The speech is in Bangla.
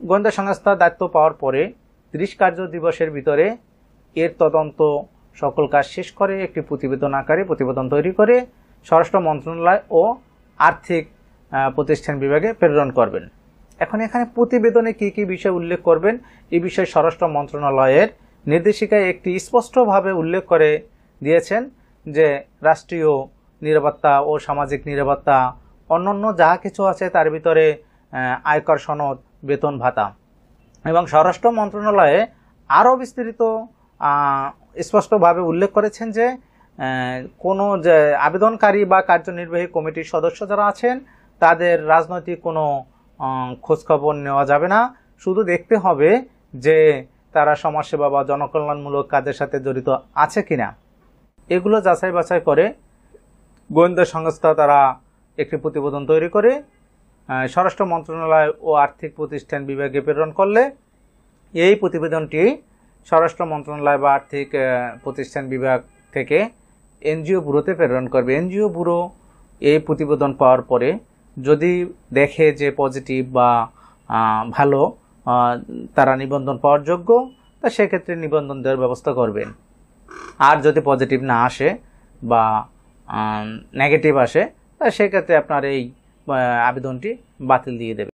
গোয়েন্দা সংস্থা দায়িত্ব পাওয়ার পরে 30 কার্য দিবসের ভিতরে এর তদন্ত সকল কাজ শেষ করে একটি প্রতিবেদন আকারে প্রতিবেদন তৈরি করে স্বরাষ্ট্র মন্ত্রণালয় ও আর্থিক প্রতিষ্ঠান বিভাগে প্রেরণ করবেন। এখন এখানে প্রতিবেদনে কি কি বিষয় উল্লেখ করবেন এই বিষয়ে স্বরাষ্ট্র মন্ত্রণালয়ের নির্দেশিকায় একটি স্পষ্টভাবে উল্লেখ করে দিয়েছেন যে রাষ্ট্রীয় নিরাপত্তা ও সামাজিক নিরাপত্তা অন্যান্য যা কিছু আছে তার ভিতরে আয়কর সনদ, বেতন ভাতা এবং স্বরাষ্ট্র মন্ত্রণালয়ে আরও বিস্তৃত স্পষ্টভাবে উল্লেখ করেছেন যে কোনো যে আবেদনকারী বা কার্যনির্বাহী কমিটির সদস্য যারা আছেন তাদের রাজনৈতিক কোনো খোঁজখবর নেওয়া যাবে না, শুধু দেখতে হবে যে তারা সমাজসেবা বা জনকল্যাণমূলক কাজের সাথে জড়িত আছে কিনা। এগুলো যাচাই বাছাই করে গোয়েন্দা সংস্থা তারা একটি প্রতিবেদন তৈরি করে স্বরাষ্ট্র মন্ত্রণালয় ও আর্থিক প্রতিষ্ঠান বিভাগে প্রেরণ করলে এই প্রতিবেদনটি স্বরাষ্ট্র মন্ত্রণালয় বা আর্থিক প্রতিষ্ঠান বিভাগ থেকে এনজিও ব্যুরোতে প্রেরণ করবে। এনজিও ব্যুরো এই প্রতিবেদন পাওয়ার পরে যদি দেখে যে পজিটিভ বা ভালো তারা নিবন্ধন পাওয়ার যোগ্য, তা সেক্ষেত্রে নিবন্ধন দেওয়ার ব্যবস্থা করবেন। আর যদি পজিটিভ না আসে বা নেগেটিভ আসে তা সেক্ষেত্রে আপনার এই আবেদনটি বাতিল দিয়ে দেবে।